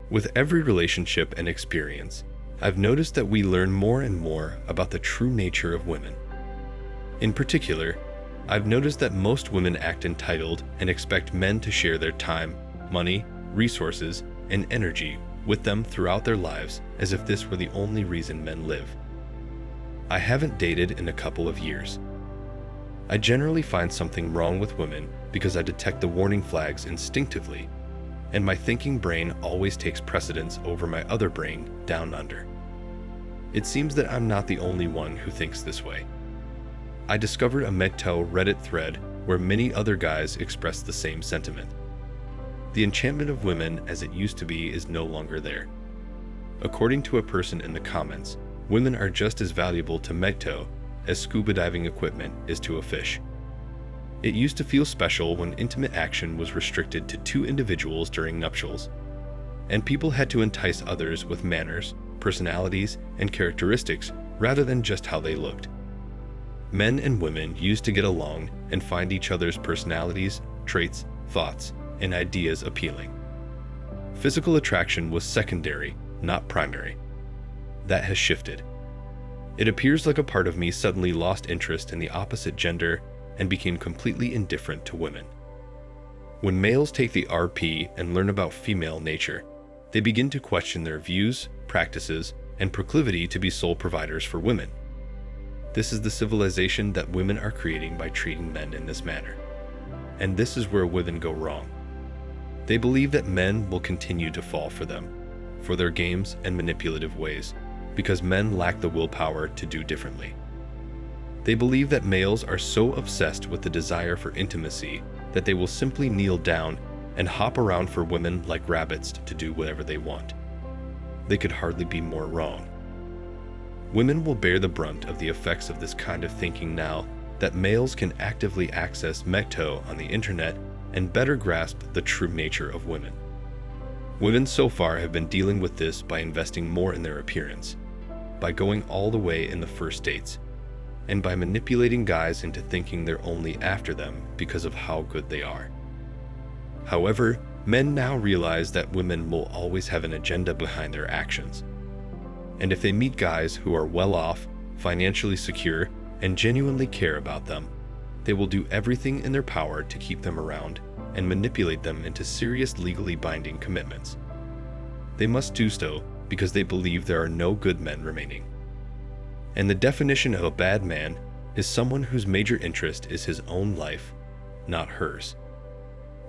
With every relationship and experience, I've noticed that we learn more and more about the true nature of women. In particular, I've noticed that most women act entitled and expect men to share their time, money, resources, and energy with them throughout their lives as if this were the only reason men live. I haven't dated in a couple of years. I generally find something wrong with women because I detect the warning flags instinctively, and my thinking brain always takes precedence over my other brain down under. It seems that I'm not the only one who thinks this way. I discovered a MGTOW Reddit thread where many other guys expressed the same sentiment. The enchantment of women as it used to be is no longer there. According to a person in the comments, women are just as valuable to MGTOW as scuba diving equipment is to a fish. It used to feel special when intimate action was restricted to two individuals during nuptials, and people had to entice others with manners, personalities, and characteristics rather than just how they looked. Men and women used to get along and find each other's personalities, traits, thoughts, and ideas appealing. Physical attraction was secondary, not primary. That has shifted. It appears like a part of me suddenly lost interest in the opposite gender and became completely indifferent to women. When males take the RP and learn about female nature, they begin to question their views, practices, and proclivity to be sole providers for women. This is the civilization that women are creating by treating men in this manner. And this is where women go wrong. They believe that men will continue to fall for them, for their games and manipulative ways, because men lack the willpower to do differently. They believe that males are so obsessed with the desire for intimacy that they will simply kneel down and hop around for women like rabbits to do whatever they want. They could hardly be more wrong. Women will bear the brunt of the effects of this kind of thinking now that males can actively access MGTOW on the internet and better grasp the true nature of women. Women so far have been dealing with this by investing more in their appearance, by going all the way in the first dates, and by manipulating guys into thinking they're only after them because of how good they are. However, men now realize that women will always have an agenda behind their actions. And if they meet guys who are well off, financially secure, and genuinely care about them, they will do everything in their power to keep them around and manipulate them into serious legally binding commitments. They must do so because they believe there are no good men remaining. And the definition of a bad man is someone whose major interest is his own life, not hers.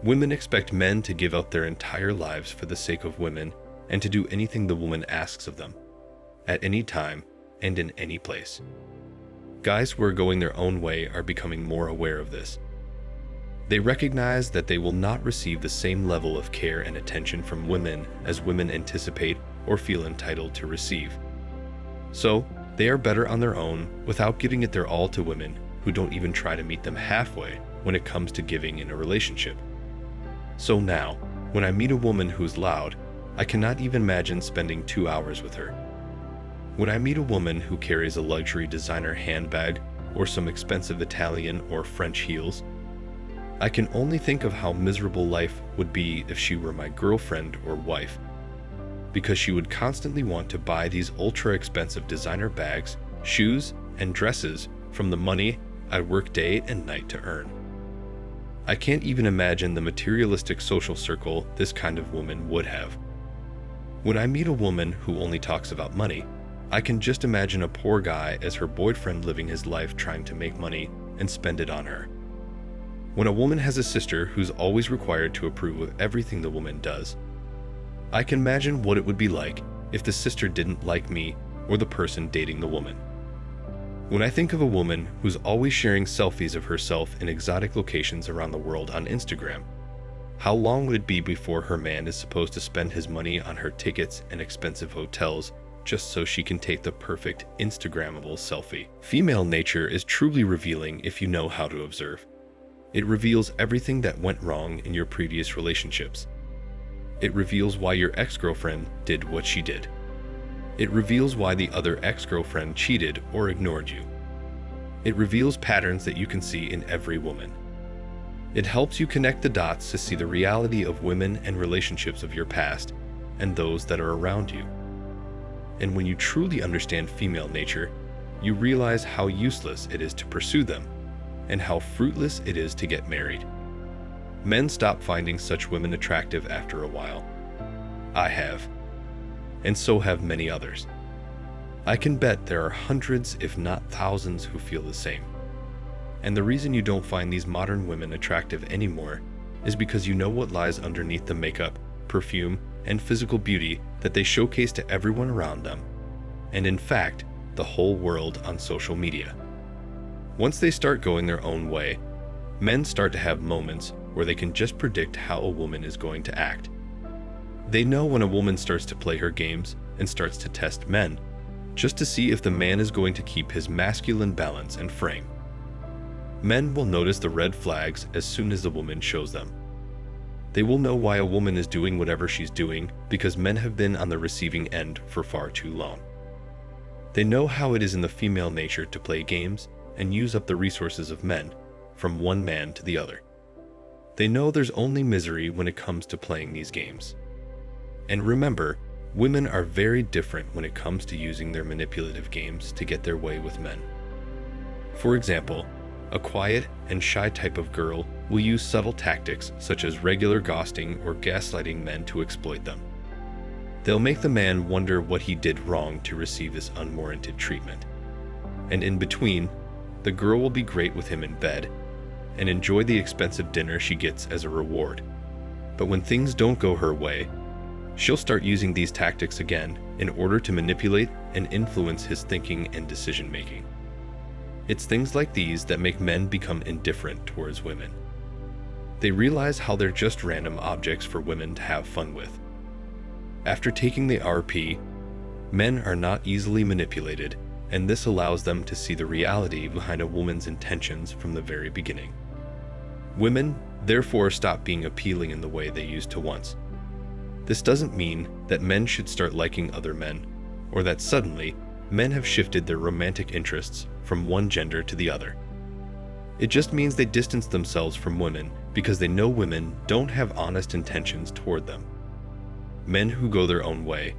Women expect men to give up their entire lives for the sake of women and to do anything the woman asks of them, at any time and in any place. Guys who are going their own way are becoming more aware of this. They recognize that they will not receive the same level of care and attention from women as women anticipate or feel entitled to receive. So, they are better on their own without giving it their all to women who don't even try to meet them halfway when it comes to giving in a relationship. So now, when I meet a woman who's loud, I cannot even imagine spending 2 hours with her. When I meet a woman who carries a luxury designer handbag or some expensive Italian or French heels, I can only think of how miserable life would be if she were my girlfriend or wife, because she would constantly want to buy these ultra-expensive designer bags, shoes, and dresses from the money I work day and night to earn. I can't even imagine the materialistic social circle this kind of woman would have. When I meet a woman who only talks about money, I can just imagine a poor guy as her boyfriend living his life trying to make money and spend it on her. When a woman has a sister who's always required to approve of everything the woman does, I can imagine what it would be like if the sister didn't like me or the person dating the woman. When I think of a woman who's always sharing selfies of herself in exotic locations around the world on Instagram, how long would it be before her man is supposed to spend his money on her tickets and expensive hotels just so she can take the perfect Instagrammable selfie? Female nature is truly revealing if you know how to observe. It reveals everything that went wrong in your previous relationships. It reveals why your ex-girlfriend did what she did. It reveals why the other ex-girlfriend cheated or ignored you. It reveals patterns that you can see in every woman. It helps you connect the dots to see the reality of women and relationships of your past and those that are around you. And when you truly understand female nature, you realize how useless it is to pursue them and how fruitless it is to get married. Men stop finding such women attractive after a while. I have, and so have many others. I can bet there are hundreds, if not thousands, who feel the same. And the reason you don't find these modern women attractive anymore is because you know what lies underneath the makeup, perfume, and physical beauty that they showcase to everyone around them, and in fact, the whole world on social media. Once they start going their own way, men start to have moments where they can just predict how a woman is going to act. They know when a woman starts to play her games and starts to test men, just to see if the man is going to keep his masculine balance and frame. Men will notice the red flags as soon as the woman shows them. They will know why a woman is doing whatever she's doing because men have been on the receiving end for far too long. They know how it is in the female nature to play games and use up the resources of men, from one man to the other. They know there's only misery when it comes to playing these games. And remember, women are very different when it comes to using their manipulative games to get their way with men. For example, a quiet and shy type of girl will use subtle tactics such as regular ghosting or gaslighting men to exploit them. They'll make the man wonder what he did wrong to receive this unwarranted treatment. And in between, the girl will be great with him in bed and enjoy the expensive dinner she gets as a reward. But when things don't go her way, she'll start using these tactics again in order to manipulate and influence his thinking and decision-making. It's things like these that make men become indifferent towards women. They realize how they're just random objects for women to have fun with. After taking the RP, men are not easily manipulated, and this allows them to see the reality behind a woman's intentions from the very beginning. Women, therefore, stop being appealing in the way they used to once. This doesn't mean that men should start liking other men, or that suddenly men have shifted their romantic interests from one gender to the other. It just means they distance themselves from women because they know women don't have honest intentions toward them. Men who go their own way,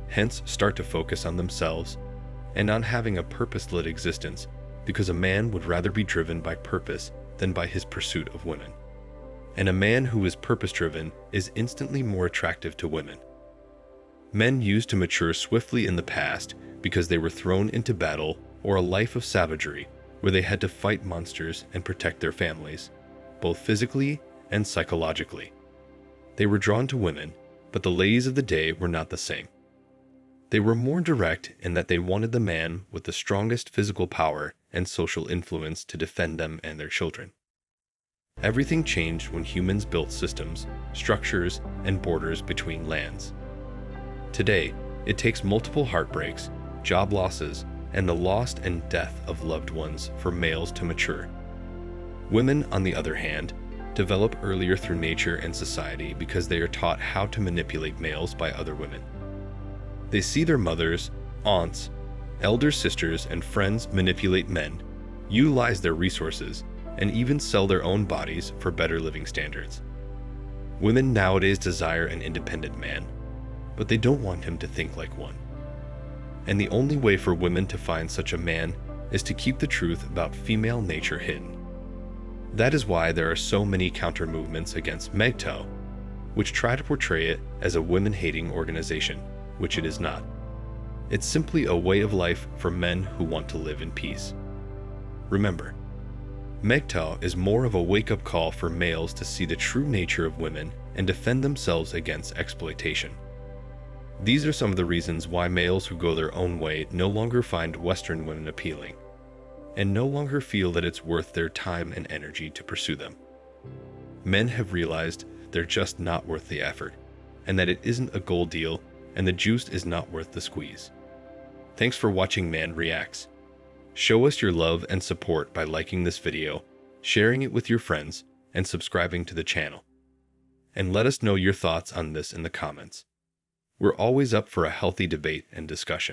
hence start to focus on themselves and on having a purpose-lit existence because a man would rather be driven by purpose than by his pursuit of women. And a man who is purpose-driven is instantly more attractive to women. Men used to mature swiftly in the past because they were thrown into battle or a life of savagery where they had to fight monsters and protect their families, both physically and psychologically. They were drawn to women, but the ladies of the day were not the same. They were more direct in that they wanted the man with the strongest physical power and social influence to defend them and their children. Everything changed when humans built systems, structures, and borders between lands. Today, it takes multiple heartbreaks, job losses, and the loss and death of loved ones for males to mature. Women, on the other hand, develop earlier through nature and society because they are taught how to manipulate males by other women. They see their mothers, aunts, elder sisters, and friends manipulate men, utilize their resources, and even sell their own bodies for better living standards. Women nowadays desire an independent man, but they don't want him to think like one. And the only way for women to find such a man is to keep the truth about female nature hidden. That is why there are so many counter-movements against MGTOW, which try to portray it as a women-hating organization, which it is not. It's simply a way of life for men who want to live in peace. Remember, MGTOW is more of a wake-up call for males to see the true nature of women and defend themselves against exploitation. These are some of the reasons why males who go their own way no longer find Western women appealing, and no longer feel that it's worth their time and energy to pursue them. Men have realized they're just not worth the effort, and that it isn't a gold deal, and the juice is not worth the squeeze. Thanks for watching Man Reacts. Show us your love and support by liking this video, sharing it with your friends, and subscribing to the channel. And let us know your thoughts on this in the comments. We're always up for a healthy debate and discussion.